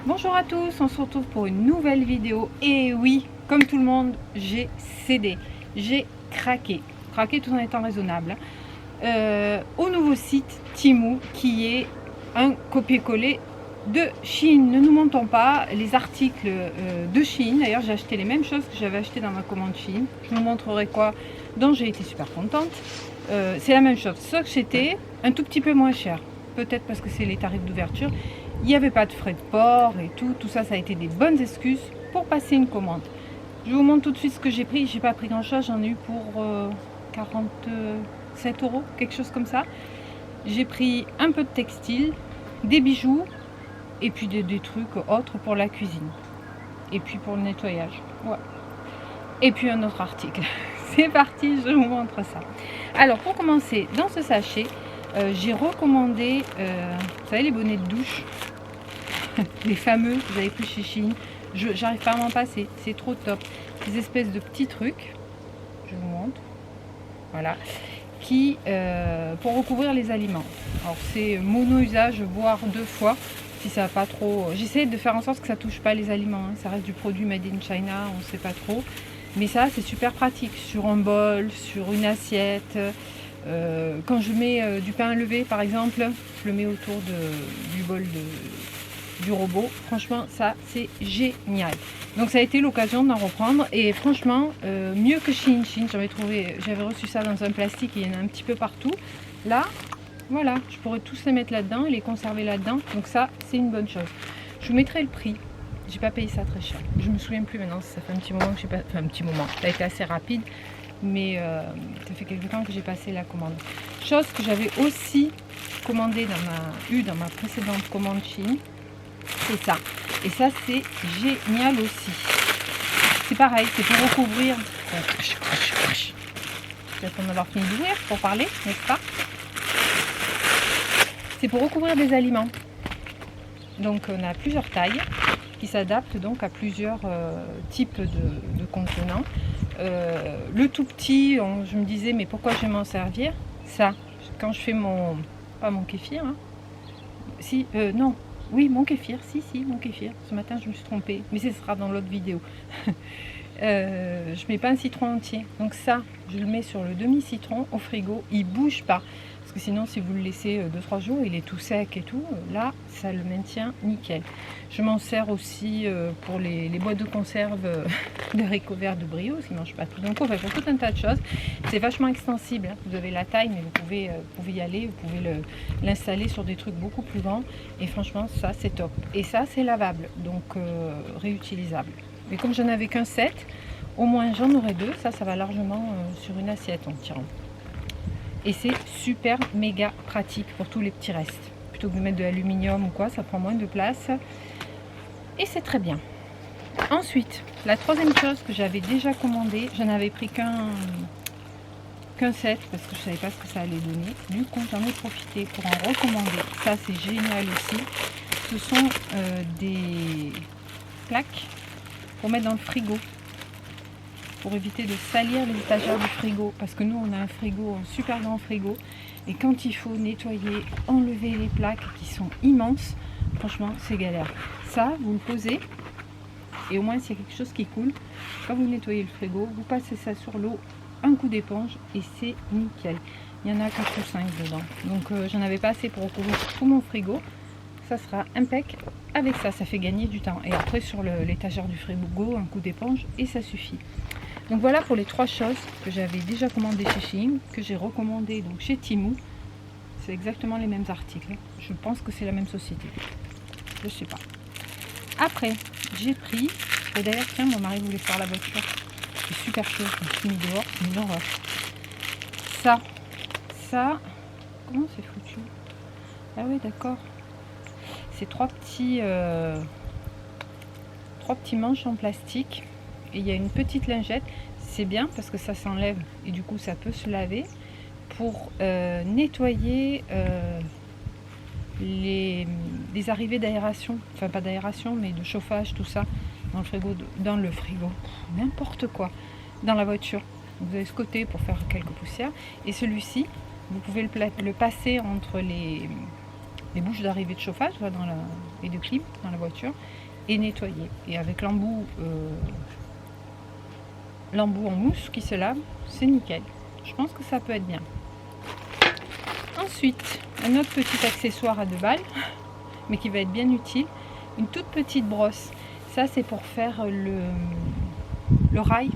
Bonjour à tous, on se retrouve pour une nouvelle vidéo. Et oui, comme tout le monde, j'ai cédé, j'ai craqué tout en étant raisonnable, au nouveau site Temu qui est un copier-coller de Shein. Ne nous mentons pas, les articles de Shein, d'ailleurs j'ai acheté les mêmes choses que j'avais acheté dans ma commande Shein. Je vous montrerai quoi, dont j'ai été super contente. C'est la même chose, sauf que c'était un tout petit peu moins cher. Peut-être parce que c'est les tarifs d'ouverture. Il n'y avait pas de frais de port et tout ça, ça a été des bonnes excuses pour passer une commande. Je vous montre tout de suite ce que j'ai pris. J'ai pas pris grand chose, j'en ai eu pour 47 €, quelque chose comme ça. J'ai pris un peu de textile, des bijoux et puis des trucs autres pour la cuisine. Et puis pour le nettoyage. Ouais. Et puis un autre article. C'est parti, je vous montre ça. Alors pour commencer, dans ce sachet, j'ai recommandé, vous savez, les bonnets de douche. Les fameux, vous avez pris chez Shein, j'arrive pas à m'en passer, c'est trop top. Des espèces de petits trucs, je vous montre, voilà, qui pour recouvrir les aliments. Alors c'est mono-usage, voire 2 fois, si ça va pas trop. J'essaie de faire en sorte que ça touche pas les aliments, hein. Ça reste du produit made in China, on sait pas trop. Mais ça c'est super pratique, sur un bol, sur une assiette. Quand je mets du pain à lever par exemple, je le mets autour du bol du robot. Franchement ça c'est génial, donc ça a été l'occasion d'en reprendre et franchement mieux que Shein. J'avais reçu ça dans un plastique et il y en a un petit peu partout. Là voilà, je pourrais tous les mettre là-dedans et les conserver là-dedans, donc ça c'est une bonne chose. Je vous mettrai le prix, j'ai pas payé ça très cher, je me souviens plus maintenant, ça fait un petit moment que j'ai pas, enfin un petit moment, ça a été assez rapide, mais ça fait quelques temps que j'ai passé la commande. Chose que j'avais aussi commandé dans ma précédente commande Shein, c'est ça. Et ça c'est génial aussi. C'est pareil, c'est pour recouvrir. J'attends d'avoir fini d'ouvrir pour parler, n'est-ce pas? C'est pour recouvrir des aliments. Donc on a plusieurs tailles qui s'adaptent donc à plusieurs types de contenants. Le tout petit, je me disais mais pourquoi je vais m'en servir? Ça, quand je fais pas mon kéfir, hein. Si, non. Oui, mon kéfir, si, mon kéfir. Ce matin, je me suis trompée, mais ce sera dans l'autre vidéo. Je mets pas un citron entier. Donc ça, je le mets sur le demi-citron au frigo. Il bouge pas. Parce que sinon, si vous le laissez 2-3 jours, il est tout sec et tout. Là, ça le maintient nickel. Je m'en sers aussi pour les boîtes de conserve de haricots verts de Brio, qui ne mangent pas tout d'un coup. Enfin, pour tout un tas de choses. C'est vachement extensible, hein. Vous avez la taille, mais vous pouvez y aller. Vous pouvez l'installer sur des trucs beaucoup plus grands. Et franchement, ça, c'est top. Et ça, c'est lavable, donc réutilisable. Mais comme je n'avais qu'un set, au moins j'en aurai 2. Ça va largement sur une assiette en tirant. Et c'est super méga pratique pour tous les petits restes. Plutôt que de mettre de l'aluminium ou quoi, ça prend moins de place. Et c'est très bien. Ensuite, la troisième chose que j'avais déjà commandé, je n'avais pris qu'un set parce que je ne savais pas ce que ça allait donner. Du coup, j'en ai profité pour en recommander. Ça, c'est génial aussi. Ce sont des plaques pour mettre dans le frigo, pour éviter de salir les étagères du frigo, parce que nous on a un frigo, un super grand frigo, et quand il faut nettoyer, enlever les plaques qui sont immenses, franchement c'est galère. Ça vous le posez et au moins s'il y a quelque chose qui coule, quand vous nettoyez le frigo, vous passez ça sur l'eau, un coup d'éponge et c'est nickel. Il y en a 4 ou 5 dedans, donc j'en avais pas assez pour recouvrir tout mon frigo. Ça sera impec avec ça, ça fait gagner du temps. Et après sur l'étagère du frigo, un coup d'éponge et ça suffit. Donc voilà pour les 3 choses que j'avais déjà commandées chez Shein, que j'ai recommandé donc chez Temu. C'est exactement les mêmes articles. Je pense que c'est la même société. Je sais pas. Après, j'ai pris, et d'ailleurs tiens, mon mari voulait faire la voiture. C'est super chaud, je me suis mis dehors, c'est une horreur. Ça, comment c'est foutu? Ah oui d'accord. C'est 3 petits manches en plastique et il y a une petite lingette. C'est bien parce que ça s'enlève et du coup ça peut se laver pour nettoyer les arrivées d'aération, enfin pas d'aération mais de chauffage, tout ça dans le frigo, n'importe quoi, dans la voiture. Vous avez ce côté pour faire quelques poussières et celui-ci vous pouvez le passer entre les bouches d'arrivée de chauffage là, et de clim dans la voiture et nettoyer. Et avec l'embout en mousse qui se lave, c'est nickel. Je pense que ça peut être bien. Ensuite, un autre petit accessoire à 2 balles, mais qui va être bien utile, une toute petite brosse. Ça, c'est pour faire le rail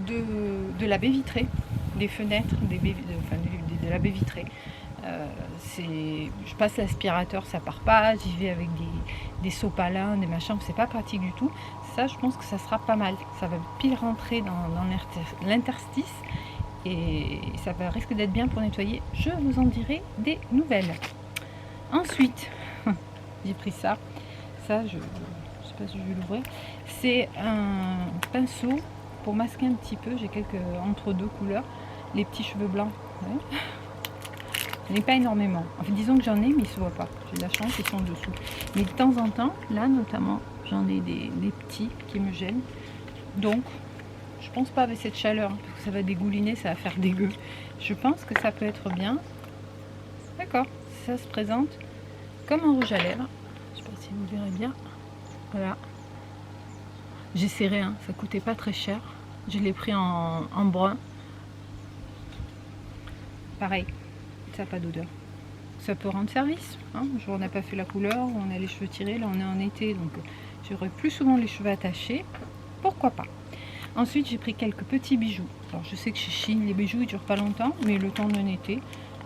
de la baie vitrée, des fenêtres, de la baie vitrée. Je passe l'aspirateur, ça part pas, j'y vais avec des sopalins, des machins, c'est pas pratique du tout. Ça, je pense que ça sera pas mal. Ça va pile rentrer dans l'interstice et ça va risque d'être bien pour nettoyer. Je vous en dirai des nouvelles. Ensuite, j'ai pris ça. Ça, je sais pas si je vais l'ouvrir. C'est un pinceau pour masquer un petit peu. J'ai quelques entre deux couleurs. Les petits cheveux blancs. Ouais. Je n'ai pas énormément. Enfin, disons que j'en ai, mais ils ne se voient pas. J'ai de la chance, ils sont dessous. Mais de temps en temps, là notamment, j'en ai des petits qui me gênent. Donc, je pense pas avec cette chaleur, parce que ça va dégouliner, ça va faire dégueu. Je pense que ça peut être bien. D'accord, ça se présente comme un rouge à lèvres. Je ne sais pas si vous verrez bien. Voilà. J'ai serré, hein. Ça coûtait pas très cher. Je l'ai pris en brun. Pareil. Ça n'a pas d'odeur. Ça peut rendre service. Hein. On n'a pas fait la couleur, on a les cheveux tirés, là on est en été, donc j'aurai plus souvent les cheveux attachés. Pourquoi pas. Ensuite, j'ai pris quelques petits bijoux. Alors je sais que chez Chine, les bijoux ils durent pas longtemps, mais le temps d'un été,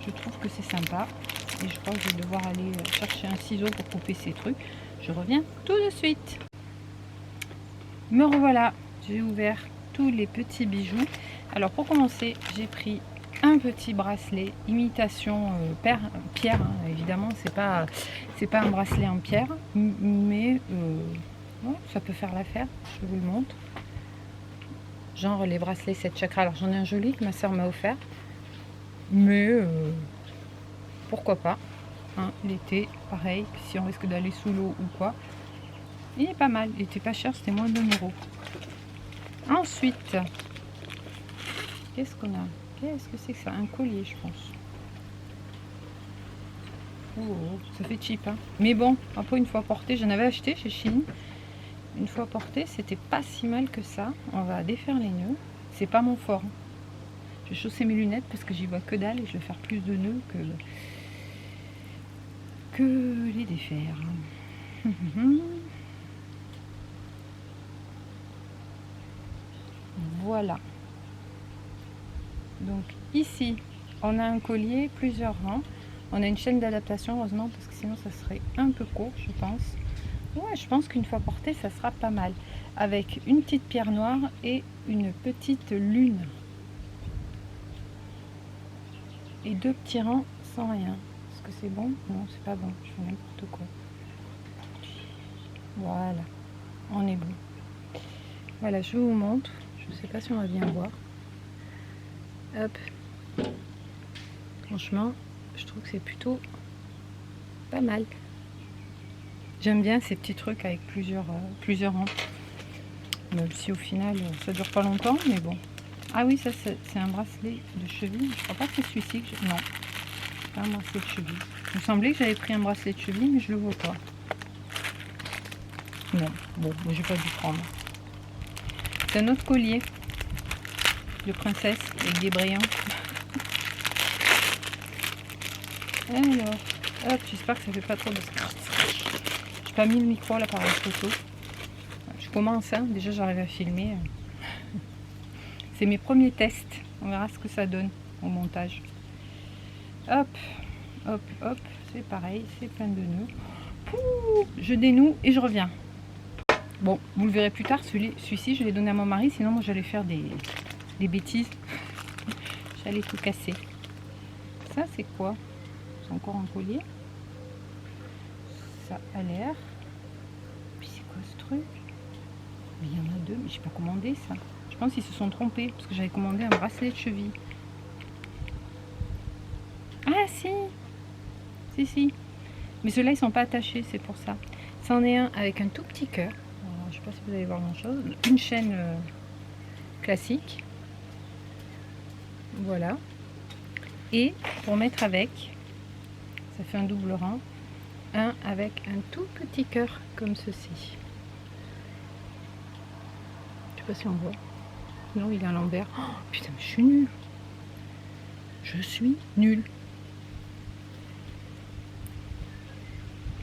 je trouve que c'est sympa. Et je crois que je vais devoir aller chercher un ciseau pour couper ces trucs. Je reviens tout de suite. Me revoilà. J'ai ouvert tous les petits bijoux. Alors pour commencer, j'ai pris un petit bracelet imitation pierre, hein, évidemment c'est pas un bracelet en pierre, mais bon, ça peut faire l'affaire. Je vous le montre, genre les bracelets 7 chakras. Alors j'en ai un joli que ma soeur m'a offert, mais pourquoi pas, hein, l'été pareil, si on risque d'aller sous l'eau ou quoi, il est pas mal, il était pas cher, c'était moins de 1 €. Ensuite, qu'est-ce qu'on a? Qu'est-ce que c'est que ça? Un collier, je pense. Oh, ça fait cheap, hein. Mais bon, après une fois porté, j'en avais acheté chez Chine. Une fois porté, c'était pas si mal que ça. On va défaire les nœuds. C'est pas mon fort. Je vais chausser mes lunettes parce que j'y vois que dalle et je vais faire plus de nœuds que les défaire. Voilà. Donc ici, on a un collier, plusieurs rangs. On a une chaîne d'adaptation, heureusement, parce que sinon ça serait un peu court, je pense. Ouais, je pense qu'une fois porté, ça sera pas mal. Avec une petite pierre noire et une petite lune. Et 2 petits rangs sans rien. Est-ce que c'est bon? Non, c'est pas bon. Je fais n'importe quoi. Voilà. On est bon. Voilà, je vous montre. Je ne sais pas si on va bien voir. Hop. Franchement, je trouve que c'est plutôt pas mal. J'aime bien ces petits trucs avec plusieurs rangs. Même si au final ça dure pas longtemps, mais bon. Ah oui, ça c'est un bracelet de cheville. Je crois pas que c'est celui-ci que j'ai. Non, c'est pas un bracelet de cheville. Il me semblait que j'avais pris un bracelet de cheville, mais je le vois pas. Non, bon, j'ai pas dû prendre. C'est un autre collier de princesse avec des brillants. Alors, hop, j'espère que ça fait pas trop de scratch. J'ai pas mis le micro à l'appareil photo. Je commence, hein, déjà j'arrive à filmer. C'est mes premiers tests. On verra ce que ça donne au montage. Hop, hop, hop, c'est pareil, c'est plein de nœuds. Ouh, je dénoue et je reviens. Bon, vous le verrez plus tard, celui-ci, je l'ai donné à mon mari, sinon moi j'allais faire des bêtises. J'allais tout casser. Ça, c'est quoi? C'est encore un collier. Ça a l'air. Puis c'est quoi ce truc? Mais il y en a 2, mais je n'ai pas commandé ça. Je pense qu'ils se sont trompés, parce que j'avais commandé un bracelet de cheville. Ah si! Si, si. Mais ceux-là, ils sont pas attachés, c'est pour ça. C'en est un avec un tout petit cœur. Je sais pas si vous allez voir grand-chose. Une chaîne classique. Voilà. Et pour mettre avec, ça fait un double rang, un avec un tout petit cœur comme ceci. Je sais pas si on voit. Non, il est à l'envers. Oh, putain, mais je suis nulle. Je suis nulle.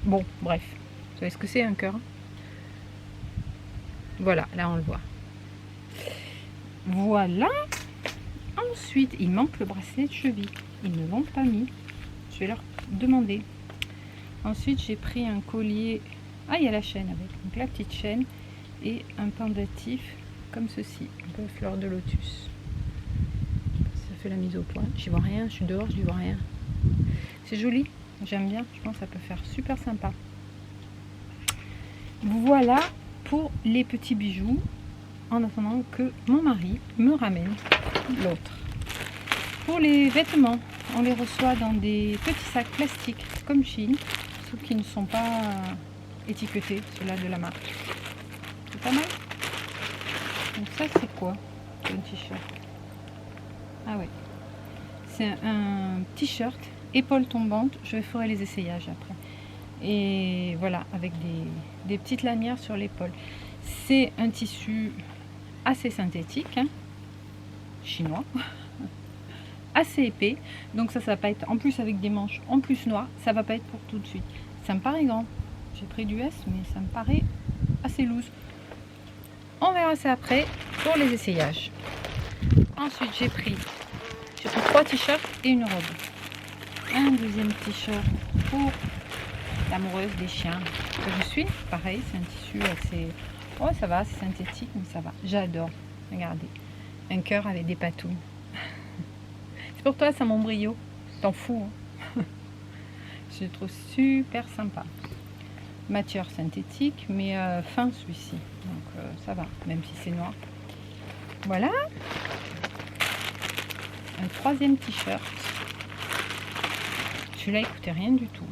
Bon, bref. Vous savez ce que c'est un cœur? Voilà, là on le voit. Voilà. Ensuite, il manque le bracelet de cheville. Ils ne l'ont pas mis. Je vais leur demander. Ensuite, j'ai pris un collier. Ah, il y a la chaîne avec. Donc la petite chaîne et un pendentif comme ceci. Un peu fleur de lotus. Ça fait la mise au point. J'y vois rien. Je suis dehors, je n'y vois rien. C'est joli. J'aime bien. Je pense que ça peut faire super sympa. Voilà pour les petits bijoux. En attendant que mon mari me ramène l'autre. Pour les vêtements, on les reçoit dans des petits sacs plastiques comme Chine, sauf qui ne sont pas étiquetés, ceux-là de la marque. C'est pas mal. Donc ça c'est quoi? Un t-shirt. Ah ouais. C'est un t-shirt épaules tombantes. Je ferai les essayages après. Et voilà, avec des petites lanières sur l'épaule. C'est un tissu assez synthétique, hein, chinois, assez épais, donc ça va pas être, en plus avec des manches en plus noires, ça va pas être pour tout de suite. Ça me paraît grand, j'ai pris du S, mais ça me paraît assez loose. On verra ça après pour les essayages. Ensuite j'ai pris 3 t-shirts et une robe. Un deuxième t-shirt pour l'amoureuse des chiens que je suis, pareil, c'est un tissu assez... Oh, ça va, c'est synthétique, mais ça va. J'adore. Regardez. Un cœur avec des patounes. C'est pour toi, ça, mon brio. T'en fous, hein. Je le trouve super sympa. Matière synthétique, mais fin celui-ci. Donc, ça va, même si c'est noir. Voilà. Un troisième t-shirt. Celui-là, il coûtait rien du tout.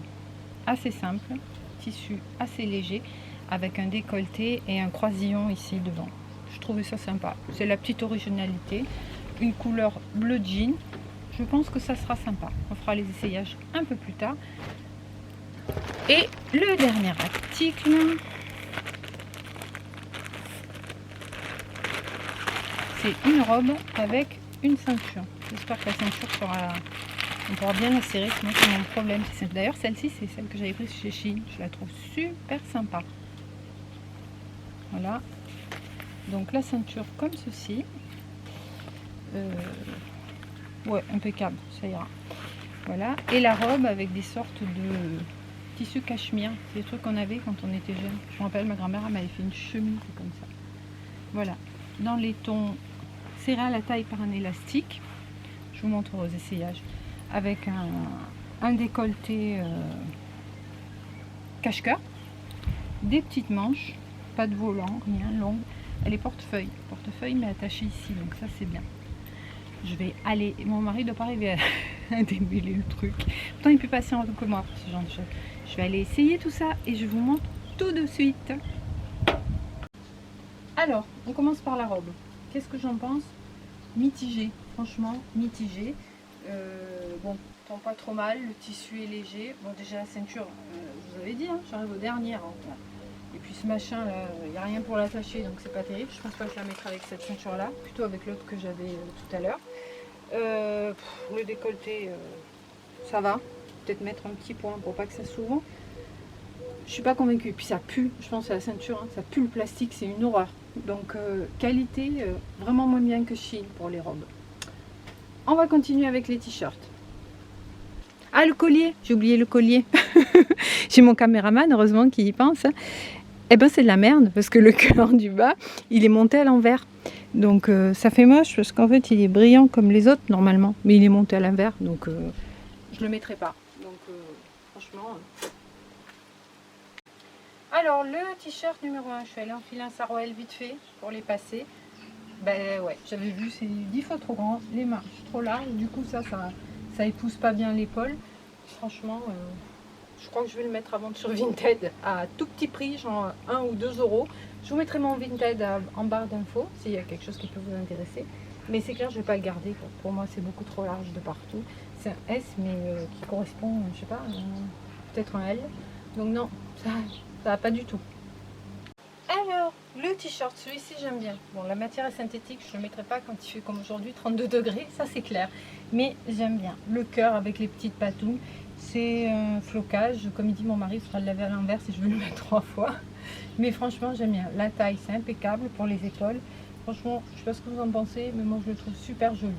Assez simple. Tissu assez léger. Avec un décolleté et un croisillon ici devant. Je trouvais ça sympa. C'est la petite originalité. Une couleur bleu jean. Je pense que ça sera sympa. On fera les essayages un peu plus tard. Et le dernier article, c'est une robe avec une ceinture. J'espère que la ceinture sera... On pourra bien la serrer, sinon c'est mon problème. D'ailleurs, celle-ci, c'est celle que j'avais prise chez Shein. Je la trouve super sympa. Voilà, donc la ceinture comme ceci, ouais, impeccable, ça ira. Voilà, et la robe avec des sortes de tissu cachemire, c'est des trucs qu'on avait quand on était jeune. Je me rappelle, ma grand-mère m'avait fait une chemise comme ça. Voilà, dans les tons serrés à la taille par un élastique, je vous montre aux essayages, avec un décolleté cache-cœur, des petites manches. Pas de volant, rien, long. Elle est portefeuille. Portefeuille, mais attachée ici, donc ça c'est bien. Je vais aller. Mon mari ne doit pas arriver à démêler le truc. Pourtant, il est plus patient que moi pour ce genre de choses. Je vais aller essayer tout ça et je vous montre tout de suite. Alors, on commence par la robe. Qu'est-ce que j'en pense? Mitigé, franchement, mitigé. Bon, tant pas trop mal. Le tissu est léger. Bon, déjà la ceinture, je vous avais dit, hein, j'arrive aux dernières. Hein. Et puis ce machin là, il n'y a rien pour l'attacher, donc c'est pas terrible. Je pense pas que je la mettrai avec cette ceinture là, plutôt avec l'autre que j'avais tout à l'heure. Le décolleté, ça va. Peut-être mettre un petit point pour pas que ça s'ouvre. Je suis pas convaincue. Puis ça pue, je pense à la ceinture, hein, ça pue le plastique, c'est une horreur. Donc qualité vraiment moins bien que Shein pour les robes. On va continuer avec les t-shirts. Ah, le collier, j'ai oublié le collier. J'ai mon caméraman, heureusement, qui y pense. Eh ben c'est de la merde, parce que le cœur du bas, il est monté à l'envers. Donc ça fait moche, parce qu'en fait, il est brillant comme les autres, normalement. Mais il est monté à l'envers, donc je le mettrai pas. Donc franchement... Alors, le t-shirt numéro 1, je suis allée enfiler un sarouel vite fait, pour les passer. Ben ouais, j'avais vu, c'est 10 fois trop grand, les marches trop larges, du coup ça épouse pas bien l'épaule. Franchement... je crois que je vais le mettre à vendre sur Vinted à tout petit prix, genre 1 ou 2 euros. Je vous mettrai mon Vinted en barre d'infos s'il y a quelque chose qui peut vous intéresser. Mais c'est clair, je vais pas le garder, quoi. Pour moi, c'est beaucoup trop large de partout. C'est un S, mais qui correspond, je sais pas, peut-être un L. Donc non, ça va pas du tout. Alors, le t-shirt, celui-ci j'aime bien. Bon, la matière est synthétique, je ne le mettrai pas quand il fait comme aujourd'hui 32 degrés, ça c'est clair. Mais j'aime bien. Le cœur avec les petites patounes, c'est un flocage. Comme il dit mon mari, il faudra le laver à l'envers si je veux le mettre 3 fois. Mais franchement, j'aime bien. La taille, c'est impeccable pour les épaules. Franchement, je ne sais pas ce que vous en pensez, mais moi je le trouve super joli.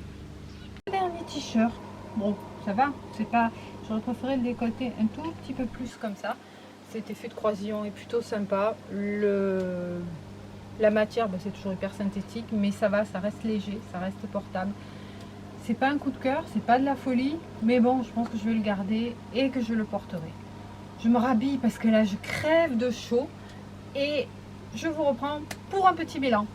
Le dernier t-shirt, bon, ça va, c'est pas... J'aurais préféré le décolleter un tout petit peu plus comme ça. Cet effet de croisillon est plutôt sympa. La matière, c'est toujours hyper synthétique, mais ça va, ça reste léger, ça reste portable. C'est pas un coup de cœur, c'est pas de la folie, mais bon, je pense que je vais le garder et que je le porterai. Je me rhabille parce que là, je crève de chaud et je vous reprends pour un petit bilan.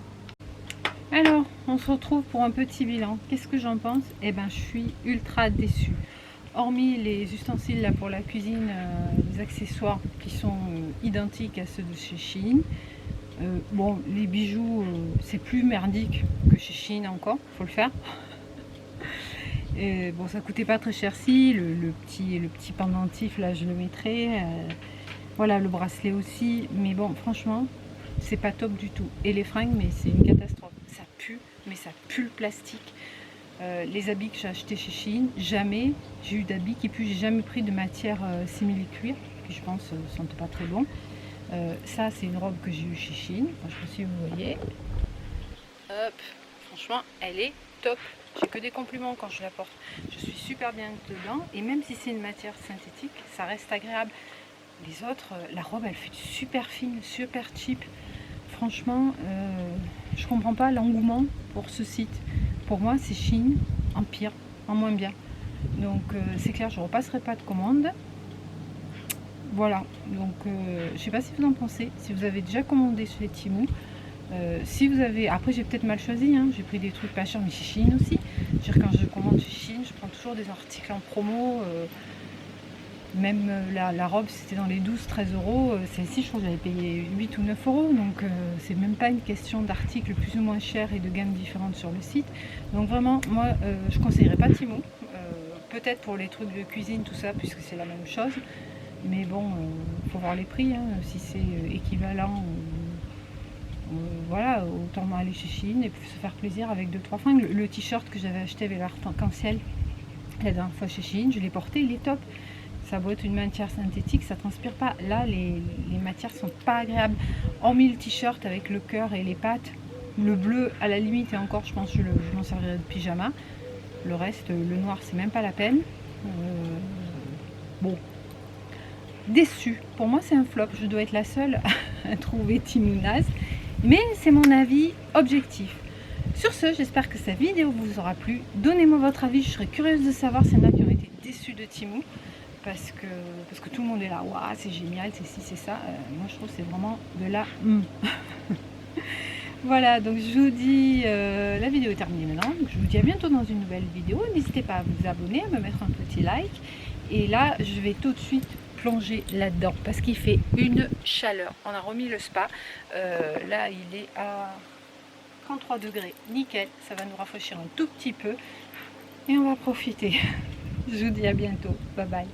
Alors, on se retrouve pour un petit bilan. Qu'est-ce que j'en pense? Eh ben, je suis ultra déçue. Hormis les ustensiles là pour la cuisine, les accessoires qui sont identiques à ceux de chez Shein. Bon, les bijoux, c'est plus merdique que chez Shein encore, faut le faire. Bon, ça coûtait pas très cher si, le petit pendentif là je le mettrai. Voilà, le bracelet aussi, mais bon, franchement, c'est pas top du tout. Et les fringues, mais c'est une catastrophe. Ça pue, mais ça pue le plastique. Les habits que j'ai achetés chez Shein, jamais j'ai eu d'habits qui puent. J'ai jamais pris de matière simili-cuir, qui je pense sentent pas très bon. Ça, c'est une robe que j'ai eue chez Shein. Enfin, je sais pas si vous voyez. Hop, franchement, elle est top. J'ai que des compliments quand je la porte. Je suis super bien dedans. Et même si c'est une matière synthétique, ça reste agréable. Les autres, la robe, elle fait super fine, super cheap. Franchement, je comprends pas l'engouement pour ce site. Pour moi, c'est Shein en pire, en moins bien. Donc, c'est clair, je ne repasserai pas de commande. Voilà. Donc, je sais pas si vous en pensez. Si vous avez déjà commandé chez Temu. Si vous avez... Après, j'ai peut-être mal choisi. Hein. J'ai pris des trucs pas chers, mais chez Shein aussi. Quand je commande chez Shein, je prends toujours des articles en promo. Même la robe, c'était dans les 12-13 euros. Celle-ci, je crois que j'avais payé 8 ou 9 euros. Donc, c'est même pas une question d'articles plus ou moins chers et de gammes différentes sur le site. Donc, vraiment, moi, je ne conseillerais pas Temu. Peut-être pour les trucs de cuisine, tout ça, puisque c'est la même chose. Mais bon, faut voir les prix. Hein, si c'est équivalent, voilà, autant aller chez Shein et puis se faire plaisir avec 2-3 fringues. Le t-shirt que j'avais acheté avec l'arc-en-ciel la dernière fois chez Shein, je l'ai porté, il est top. Ça doit être une matière synthétique, ça transpire pas. Là, les matières sont pas agréables. Hormis le t-shirt avec le cœur et les pattes, le bleu à la limite, et encore, je pense que je m'en servirai de pyjama. Le reste, le noir, c'est même pas la peine. Bon, déçu. Pour moi, c'est un flop. Je dois être la seule à trouver Temu naze. Mais c'est mon avis objectif. Sur ce, j'espère que cette vidéo vous aura plu. Donnez-moi votre avis, je serais curieuse de savoir s'il y en a qui ont été déçus de Temu. Parce que tout le monde est là, waouh, c'est génial, c'est ci, c'est ça. Moi, je trouve que c'est vraiment de la Voilà, donc je vous dis, la vidéo est terminée maintenant. Donc je vous dis à bientôt dans une nouvelle vidéo. N'hésitez pas à vous abonner, à me mettre un petit like. Et là, je vais tout de suite plonger là-dedans parce qu'il fait une chaleur. On a remis le spa. Là, il est à 33 degrés. Nickel, ça va nous rafraîchir un tout petit peu. Et on va profiter. Je vous dis à bientôt. Bye bye.